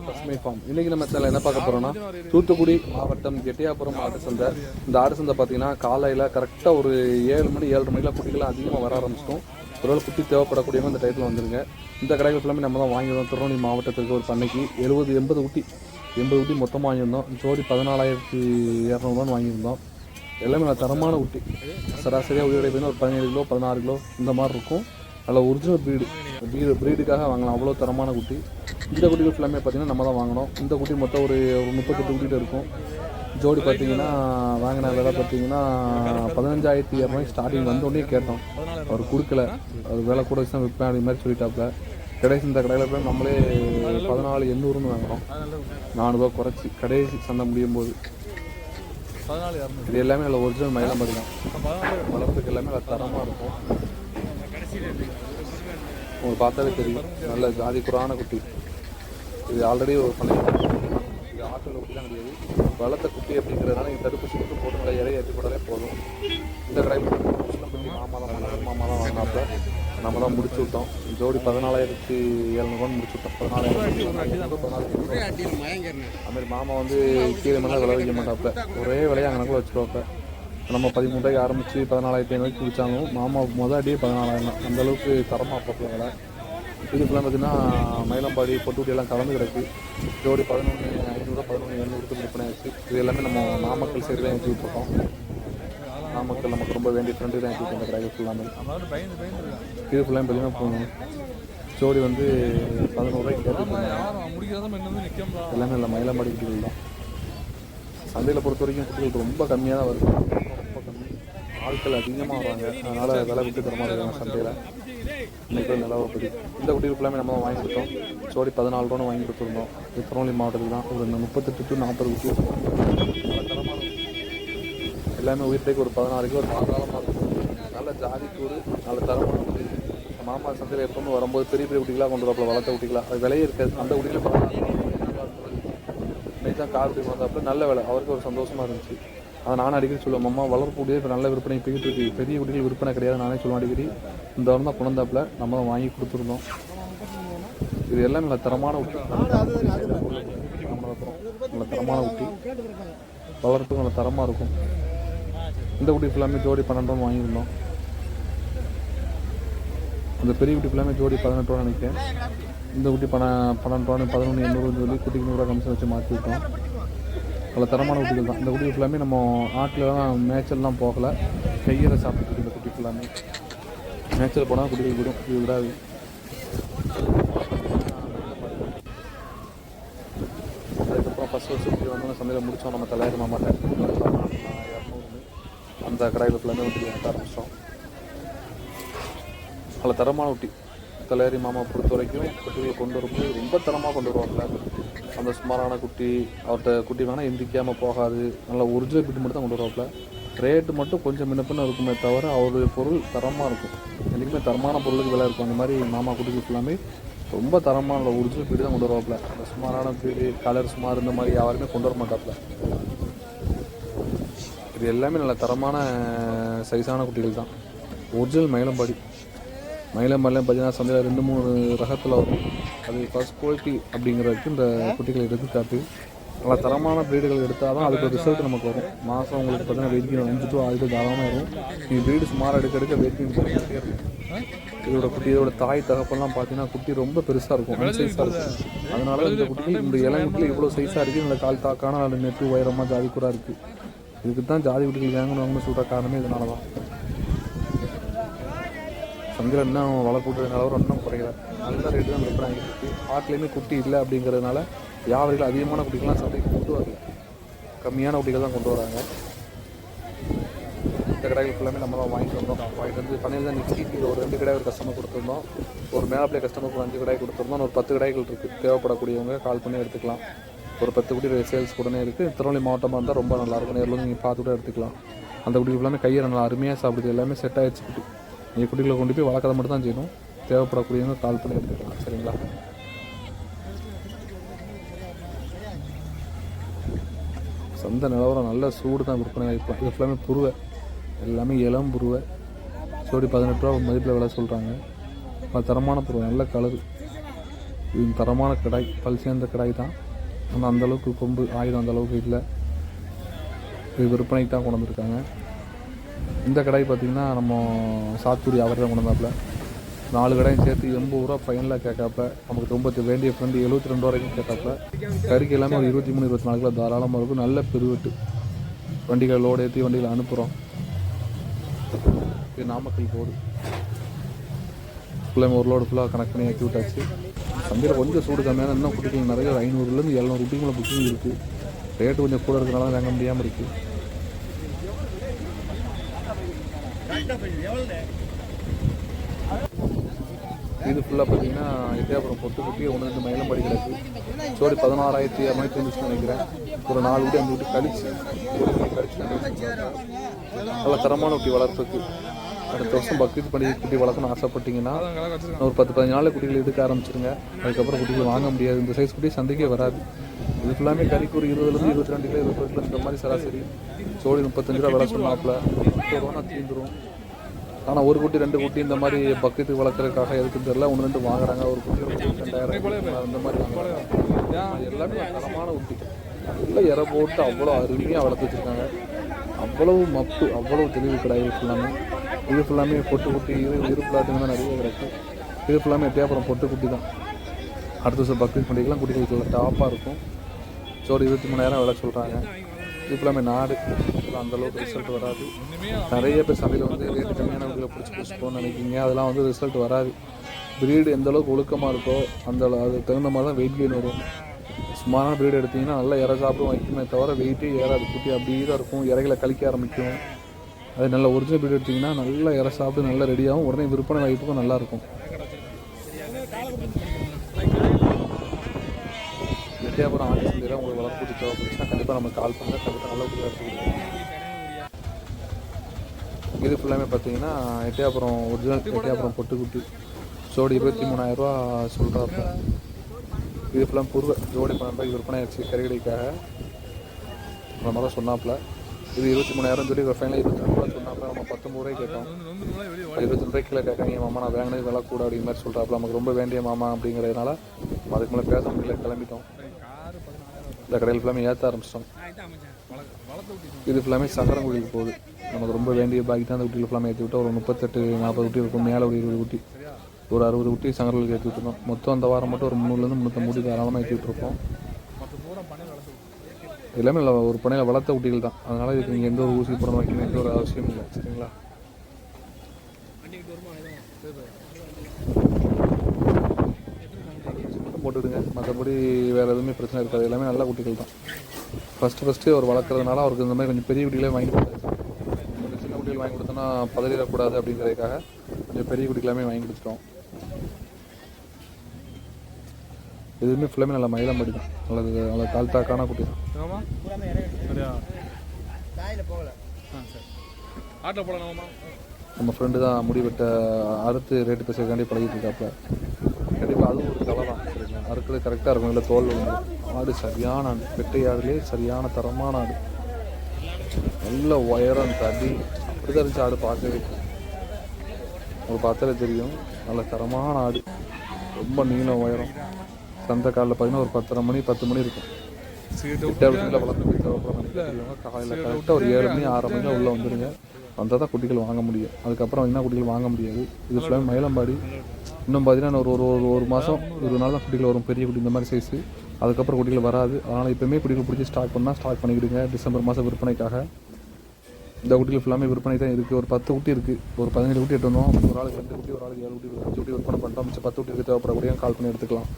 பசுமை ஃபார்ம். இன்னைக்கு நம்ம சேனல் என்ன பார்க்க போறோம்னா, தூத்துக்குடி மாவட்டம் எட்டயாபுரம் ஆடு சந்தை. இந்த ஆடு சந்தை பார்த்தீங்கன்னா காலையில் கரெக்டாக ஒரு 7 மணி 7:30 மணிக்கெலாம் குட்டிகள்லாம் அதிகமாக வர ஆரம்பிச்சிட்டோம். ஒருவேளை குட்டி தேவைப்படக்கூடியவங்க இந்த டைத்தில் வந்துருங்க. இந்த கடைகள் ஃபுல்லாமே நம்ம தான் வாங்கியிருந்தோம். திருநெல்வேலி மாவட்டத்திற்கு ஒரு பண்ணைக்கு 80 குட்டி மொத்தமாக வாங்கியிருந்தோம். ஜோடி 14,200 வாங்கியிருந்தோம். எல்லாமே நல்ல தரமான குட்டி. சராசரியாக உயிரோட பார்த்தீங்கன்னா ஒரு 17 கிலோ 16 கிலோ இந்த மாதிரி இருக்கும். நல்ல ஒரிஜினல் ப்ரீடுக்காக வாங்கலாம். அவ்வளோ தரமான குட்டி. இந்த குட்டிகள் ஃபுல்லாமே பார்த்தீங்கன்னா நம்ம தான் வாங்கினோம். இந்த குட்டி மொத்தம் ஒரு 38 குட்டிகிட்ட இருக்கும். ஜோடி பார்த்தீங்கன்னா வாங்கின விலை பார்த்தீங்கன்னா 15,200 ஸ்டார்டிங் வந்தோடனே கேட்டோம். அவர் கொடுக்கல. அது விலை கூட வச்சு தான் விற்பேன் அப்படி மாதிரி சொல்லிட்டாப்புல. கடைசி இந்த கடையில் போய் நம்மளே 14,800 வாங்குகிறோம். 4 ரூபா குறைச்சி கடைசி சந்தை முடியும் போது. இது எல்லாமே நல்ல ஒரிஜினல் மயிலம்படி தான். வளர்ப்புக்கு எல்லாமே நல்ல தரமாக இருக்கும். உங்களுக்கு பார்த்தாலே தெரியும். நல்ல ஜாதி குறான குட்டி. இது ஆல்ரெடி ஒரு பண்ணி இது ஆட்டில் குட்டி தான் கிடையாது. வளர்த்த குட்டி அப்படிங்கிறதுனால நீங்கள் தடுப்பூசி மட்டும் போட்டு நல்லா இறைய ஏற்றி போட்டாலே போதும். இந்த கடையில் மாமா தான் வாங்கினாப்புல நம்ம தான் முடிச்சு விட்டோம். ஜோடி 14,700 முடிச்சு விட்டோம். 14,000 அதுமாதிரி மாமா வந்து கீழே மேலே விலை வைக்க மாட்டாப்புல. ஒரே விலையை அங்கனக்குள்ள வச்சுருவாப்ப. நம்ம 13 ரூபாய்க்கு ஆரம்பித்து 14,500 குடித்தாலும் மாமா மொதல் அடியே 14,000 அந்தளவுக்கு தரமாக பார்ப்போம் விலை. இது ஃபுல்லாக பார்த்தீங்கன்னா மயிலம்பாடி பொட்டுக்குட்டி எல்லாம் கலந்து கிடக்கு. ஜோடி 11,500 11,700 விற்பனை ஆச்சு. இது எல்லாமே நம்ம நாமக்கல் சைடு தான் ஏற்றி விட்டுருக்கோம். நாமக்கல் நமக்கு ரொம்ப வேண்டிய ஃப்ரெண்டு தான் ஏற்றி விட்டு அந்த கடைகள் ஃபுல்லாமே. இது ஃபுல்லாக பார்த்தீங்கன்னா ஜோடி வந்து 11 ரூபாய்க்கு எல்லாமே இல்லை மயிலம்பாடி குட்டிகள் தான். சந்தையில் பொறுத்த வரைக்கும் குட்டிகள் ரொம்ப கம்மியாக தான் வருது. ரொம்ப கம்மி. ஆட்கள் அதிகமாக வராங்க. அதனால் விலை விட்டு தரமாக இருக்காங்க சந்தையில். இன்றைக்கி நிலவரப்படி இந்த குட்டிகள் ஃபுல்லாமே நம்ம வாங்கி கொடுத்தோம். ஜோடி 14 ரூபான்னு வாங்கி கொடுத்துருந்தோம். இது திருநெல்வேலி மாவட்டத்துக்கு தான். ஒரு 38 to 40 குட்டி தரமாக இருக்கும். எல்லாமே உயிர்த்தைக்கு ஒரு 16 கிலோ தாராளமாக இருக்கும். நல்ல ஜாதிக்கூறு நல்ல தரமான குட்டி. மாமா சந்தையில் எப்பவுமே வரும்போது பெரிய பெரிய குட்டிகளாக கொண்டு வரப்போ வளர்த்த குட்டிகளாக அது விலையே இருக்காது. அந்த குட்டியில் 16 தான் கார் குட்டி வந்தப்போ நல்ல விலை. அவருக்கு ஒரு சந்தோஷமாக இருந்துச்சு. அதை நானும் அடிக்கடி சொல்லுவேன். அம்மா வளர்ப்புடைய இப்போ நல்ல விற்பனை போயிட்டு இருக்கு. பெரிய குட்டிகள் விற்பனை கிடையாது. நானே சொல்லுவேன் அடிக்கடி. இந்த வாரம் தான் குழந்தாப்பில் நம்ம தான் வாங்கி கொடுத்துருந்தோம். இது எல்லாம் நல்ல தரமான குட்டி. நல்ல தரமான குட்டி. வளர்ப்புக்கு நல்ல தரமாக இருக்கும். இந்த குட்டி ஃபுல்லாமே ஜோடி 12 ரூபா வாங்கியிருந்தோம். அந்த பெரிய குட்டி ஃபுல்லாமே ஜோடி 18 ரூபா நினைக்கிறேன். இந்த குட்டி 12 ரூபா 11,800 சொல்லி குட்டிக்கு 100 ரூபா கமிஷன் வச்சு மாற்றி விட்டோம். நல்ல தரமான குட்டிகள் தான். இந்த குட்டி ஃபுல்லாமே நம்ம ஆட்டிலலாம் மேய்ச்சல்லாம் போகலை. கையரை சாப்பிட்டு இந்த குட்டி ஃபுல்லாமே மேய்ச்சல் போனால் குட்டிகள் விடும். இது விடாது. அதுக்கப்புறம் ஃபஸ்ட் வருஷம் குட்டி வந்து சந்தையில் முடித்தோம். நம்ம தலையாரி மாமாட்ட 200 அந்த கடையில் ஃபுல்லாமே குட்டி வாங்க ஆரம்பித்தோம். நல்ல தரமான குட்டி. தலையாரி மாமா பொறுத்த வரைக்கும் குட்டிகளை கொண்டு வரும்போது ரொம்ப தரமாக கொண்டு வருவாங்க. அந்த சுமாரான குட்டி அவர்கிட்ட குட்டி வேணால் எந்திரிக்காமல் போகாது. நல்லா ஒரிஜினல் குட்டி மட்டும் தான் கொண்டு வருவாப்புல. ரேட்டு மட்டும் கொஞ்சம் முன்னப்பின்னு இருக்குமே தவிர அவருடைய பொருள் தரமாக இருக்கும். என்றைக்குமே தரமான பொருளுக்கு விலை இருக்கும். அந்த மாதிரி மாமா குட்டிக்கு ஃபுல்லாமே ரொம்ப தரமான ஒரிஜினல் பீடு தான் கொண்டு வருவாப்புல. அந்த சுமாரான பீடு கலர் சுமார் இந்த மாதிரி யாருமே கொண்டு வர மாட்டாப்புல. இது எல்லாமே நல்ல தரமான சைஸான குட்டிகள் தான். ஒரிஜினல் மயிலம்பாடி. மயிலம்பாடிலாம் பார்த்தீங்கன்னா சந்தையில் 2-3 ரகத்தில் வரும். அது ஃபஸ்ட் குவாலிட்டி அப்படிங்கிறதுக்கு இந்த குட்டிகள் எடுத்துக்காட்டு. நல்ல தரமான ப்ரீடுகள் எடுத்தால் தான் அதுக்கு ரிசல்ட் நமக்கு வரும். மாதம் உங்களுக்கு பார்த்தீங்கன்னா வெயிட்டிங் 5 to 6 தாராளமாக வரும். நீங்கள் ப்ரீடு சுமாராக எடுக்க வெயிட்டிங் போட்டுக்கிட்டே இருக்கும். இதோட குட்டி இதோட தாய் தகப்பெல்லாம் பார்த்தீங்கன்னா குட்டி ரொம்ப பெருசாக இருக்கும். அன்சைஸாக இருக்கும். அதனால இந்த குட்டிகள் இந்த இளங்குட்டியில் இவ்வளோ சைஸாக இருக்குது. நல்ல கால் தாக்கான நல்ல நெட்டு உயரமாக ஜாதி கூட இருக்குது. இதுக்கு தான் ஜாதி குட்டிகள் வாங்கணும்னு சொல்கிற காரணமே இதனால தான். சந்தையில் இன்னும் வளர்க்கூட்ட நிலவரம் இன்னும் குறையல. நல்ல ரேட்டு தான் விற்பனை ஆகிட்டு இருக்குது. ஆட்டிலையுமே குட்டி இல்லை அப்படிங்கிறதுனால வியாபாரிகள் அதிகமான குட்டிகள்லாம் சந்தைக்கு கொண்டு வரல. கம்மியான குட்டிகள் தான் கொண்டு வராங்க. இந்த கடைகள் ஃபுல்லாமே நம்ம தான் வாங்கிட்டு வந்தோம். வாங்கிட்டு வந்து பண்ணையில் தான் நிற்கி ஒரு 2 கடை ஒரு கஸ்டமர் கொடுத்துருந்தோம். ஒரு மேலே கஸ்டமருக்கு 5 கடை கொடுத்துருந்தோம். ஒரு 10 கடைகள் இருக்குது. தேவைப்படக்கூடியவங்க கால் பண்ணி எடுத்துக்கலாம். ஒரு 10 குட்டி சேல்ஸ் உடனே இருக்குது. திருநெல்வேலி மாவட்டமாக இருந்தால் ரொம்ப நல்லாயிருக்கும். நேரில் நீங்கள் பார்த்து கூட எடுத்துக்கலாம். அந்த குட்டி ஃபுல்லாமே கையை நல்லா அருமையாக சாப்பிடுது. எல்லாமே செட் ஆகிடுச்சு குட்டி. நீங்கள் குட்டிகளை கொண்டு போய் வளர்க்கறத மட்டும் தான் செய்யணும். தேவைப்படக்கூடியவங்க கால் பண்ணி எடுத்துக்கலாம். சரிங்களா? சந்தை நிலவரம் நல்ல சூடு தான் விற்பனை ஆகிருக்கலாம். இது ஃபுல்லாமே புருவை. எல்லாமே இளம் புருவை. ஜோடி 18 ரூபா மதிப்பில் விலை சொல்கிறாங்க. தரமான புருவை. நல்ல கலரு. இது தரமான கிடாய், பல் சேர்ந்த கிடாய் தான். ஆனால் அந்தளவுக்கு கொம்பு ஆயுதம் அந்தளவுக்கு இல்லை. இது விற்பனைக்கு தான் கொண்டு வந்திருக்காங்க. இந்த கடாய் பார்த்திங்கன்னா நம்ம சாத்தூரி அவர் தான் கொண்டு வந்தாப்புல. 4 கடாயும் சேர்த்து 80 ரூபா ஃபைனலாக கேட்காப்புல. நமக்கு ரொம்ப வேண்டிய ஃப்ரெண்டு 72 ரூபா வரைக்கும் கேட்காப்புல. கறிக்கு எல்லாமே ஒரு 23-24 கிலோ தாராளமாக இருக்கும். நல்ல பெருவெட்டு. வண்டிகள் லோடு ஏற்றி வண்டியில் அனுப்புகிறோம். இது நாமக்கல் போடு ஃபுல்லாக ஒரு லோடு ஃபுல்லாக கனெக்ட் பண்ணி ஏற்றி விட்டாச்சு. சந்தையில் கொஞ்சம் சூடு கம்மியான இன்னும் குட்டிகள் நிறைய 500 700 குட்டிங்களை புக்கிங் இருக்குது. ரேட்டு கொஞ்சம் கூட இருக்கிறனால வாங்க முடியாமல் இருக்குது. இது ஃபுல்லாக பார்த்தீங்கன்னா எட்டியாபுரம் பொட்டு குட்டி 1-2 மயிலம்பாடி கிடக்கு. சோடி 16,200 இருந்துச்சுன்னு நினைக்கிறேன். ஒரு 4 குட்டி 5 குட்டி கழிச்சு நல்ல தரமான குட்டி வளர்ப்புக்கு. அடுத்த வருஷம் பக்ரீத் பண்டிகை குட்டி வளர்க்கணும்னு ஆசைப்பட்டீங்கன்னா ஒரு 10-15 நாளில் குட்டிகள் எடுக்க ஆரம்பிச்சிருங்க. அதுக்கப்புறம் குட்டிகள் வாங்க முடியாது. இந்த சைஸ் குட்டி சந்தைக்கே வராது. இது ஃபுல்லாமே கறிக்கு ஒரு 20-22 கிலோ 22 கிலோ இந்த மாதிரி சராசரி. சோடி 35 ரூபா விலை சொன்னாப்புல. 30 ரூபா தீந்துடும். ஆனால் ஒரு குட்டி 2 குட்டி இந்த மாதிரி பக்கத்துக்கு வளர்க்குறதுக்காக எதுக்கு தெரியல 1-2 வாங்குறாங்க. ஒரு குட்டி 2000 இந்த மாதிரி வாங்குறாங்க. எல்லாமே தரமான குட்டி. நல்லா இற போட்டு அவ்வளோ அருமையாக வளர்த்து வச்சுருக்காங்க. அவ்வளவு மப்பு, அவ்வளோ தெளிவு கிடையாது. ஃபுல்லாமே இது ஃபுல்லாமே பொட்டு குட்டி. இரு பிளாட்டுங்க தான் நிறைய கிடக்கு. இது ஃபுல்லாமே எட்டியாபுரம் பொட்டு குட்டி தான். அடுத்த வருஷம் பக்ரீத் பண்டிகைலாம் குட்டிகளுக்கு டாப்பாக இருக்கும். சோடி 23,000 விலை சொல்கிறாங்க. இது ஃபுல்லாமே நாடு. அந்தளவுக்கு ரிசல்ட் வராது. நிறைய பேர் சந்தையில் வந்து ரேட்டு கம்மியான வீட்டில் பிடிச்சிக்கோன்னு நினைக்கிங்க. அதெல்லாம் வந்து ரிசல்ட் வராது. ப்ரீடு எந்தளவுக்கு ஒழுக்கமாக இருக்கோ அதுக்கு தகுந்த மாதிரி தான் வெயிட் கெயின் வரும். சுமாரான ப்ரீடு எடுத்திங்கன்னா நல்லா இற சாப்பிடும் வைக்குமே தவிர வெயிட்டே ஏறாது. குட்டி அப்படியே தான் இருக்கும். இறைகளை கழிக்க ஆரம்பிக்கும். அது நல்ல ஒரிஜினல் ப்ரீடு எடுத்திங்கன்னா நல்லா இற சாப்பிட்டு நல்லா ரெடியாகும். உடனே விற்பனை வாய்ப்புக்கும் நல்லாயிருக்கும். எட்டியாபுரம் ஆடி சந்தையில் உங்களுக்கு வளர்ப்பு தேவைப்படுச்சுன்னா கண்டிப்பாக நம்ம கால் பண்ணுங்கள். கண்டிப்பாக நல்ல குட்டி எடுத்துக்கிட்டு. இது ஃபுல்லாமே பார்த்தீங்கன்னா எட்டியாபுரம் ஒரிஜினல் எட்டியாபுரம் பொட்டுக்குட்டி. ஜோடி 23,000 ரூபா சொல்கிறாப்ப. இது ஃபுல்லாக பூர்வ ஜோடி 12 ரூபாய்க்கு விற்பனை ஆச்சு கறிகடைக்காக. அந்த மாதிரி சொன்னாப்புல. இது 23,000 சொல்லி ஃபைனலாக 22 ரூபா சொன்னாப்புல. நம்ம 19 ரூபாய்க்கு கேட்டோம். 22 ரூபாய்க்கு கிலோ கேட்காங்க. மாமா நான் வாங்கினது விலை கூட அப்படிங்கிற மாதிரி சொல்கிறாப்புல. நமக்கு ரொம்ப வேண்டிய மாமா அப்படிங்கிறதுனால அதுக்கு மேலே பேச முடியல, கிளம்பிட்டோம். இந்த கடையில் ஃபுல்லாமே ஏற்ற ஆரம்பிச்சிட்டோம். இது ஃபுல்லாமே சங்கரங்குடிக்கு போகுது. நமக்கு ரொம்ப வேண்டிய பாக்கி தான். அந்த குட்டியில் ஃபுல்லாமே ஏற்றி விட்டோம். ஒரு 38-40 குட்டி இருக்கும். மேலே ஒரு 20 குட்டி, ஒரு 60 குட்டி சங்கரங்களுக்கு ஏற்றி விட்டுருக்கோம். மொத்தம் அந்த வாரம் மட்டும் ஒரு 300-350 தாராளமாக ஏற்றி விட்டுருப்போம். எல்லாமே ஒரு பண்ணையில் வளர்த்த குட்டிகள் தான். அதனால் இதுக்கு நீங்கள் எந்த ஒரு ஊசி போட வைக்கணும் எந்த ஒரு அவசியம் இல்லை. சரிங்களா? போட்டுவிடுங்க. மற்றபடி வேறு எதுவுமே பிரச்சனை இருக்காது. எல்லாமே நல்ல குட்டிகள் தான். ஃபஸ்ட்டு அவர் வளர்க்குறதுனால அவருக்கு இந்த மாதிரி கொஞ்சம் பெரிய குட்டிகளே வாங்கி கொடுத்தாச்சு. கொஞ்சம் சின்ன குட்டிகள் வாங்கி கொடுத்தோன்னா பதறிடக்கூடாது அப்படிங்கிறதுக்காக கொஞ்சம் பெரிய குட்டிகளாமே வாங்கி கொடுத்துட்டோம். எதுவுமே ஃபுல்லாமே நல்லா மயிலம்பாடி தான். நல்ல கால் தாக்கான குட்டி தான். நம்ம ஃப்ரெண்டு தான் முடி வெட்ட அறுத்து ரேட்டு பேசுறதுக்காண்டி பழகிட்டு இருக்காப்புல. கண்டிப்பாக அதுவும் ஒரு கலை தான். சரிங்களா? அறுக்கிறது கரெக்டாக இருக்கும். இல்லை தோல் வந்து ஆடு சரியான ஆடு. பெட்டை ஆடுலேயே சரியான தரமான ஆடு. நல்ல உயரம் தடி அப்படி தான் இருந்துச்சு ஆடு பார்க்கவே. ஒரு பார்த்தாலே தெரியும். நல்ல தரமான ஆடு. ரொம்ப நீளம் உயரம். சந்தை காலையில் பார்த்தீங்கன்னா ஒரு 10:30 மணி 10 மணி இருக்கும். எட்டாவது வளர்த்து போய் தேவைப்படுறாங்க. காலையில் கரெக்டாக ஒரு 7 மணி 6 மணிக்கு உள்ளே வந்துடுங்க. வந்தால் தான் குட்டிகள் வாங்க முடியும். அதுக்கப்புறம் என்ன குட்டிகள் வாங்க முடியாது. இது ஃபுல்லாக மயிலம்பாடி. இன்னும் பார்த்தீங்கன்னா ஒரு மாதம் 20 நாள் தான் குட்டிகள் வரும். பெரிய குட்டி இந்த மாதிரி சைஸு. அதுக்கப்புறம் குட்டிகள் வராது. அதனால் இப்போயுமே குட்டிகள் பிடிச்சி ஸ்டாக் பண்ணிக்கிடுங்க. டிசம்பர் மாதம் விற்பனைக்காக. இந்த குட்டிகள் ஃபுல்லாமே விற்பனை தான் இருக்குது. ஒரு 10 குட்டி இருக்குது. ஒரு 17 குட்டி எடுத்து வந்தோம். ஒரு ஆளுக்கு 2 குட்டி, ஒரு ஆளுக்கு 7 குட்டி, 5 குட்டி விற்பனை பண்ணிட்டோம். மிச்சம் 10 குட்டி இருக்குது. தேவைப்படக்கூடிய கால் பண்ணி எடுத்துக்கலாம்.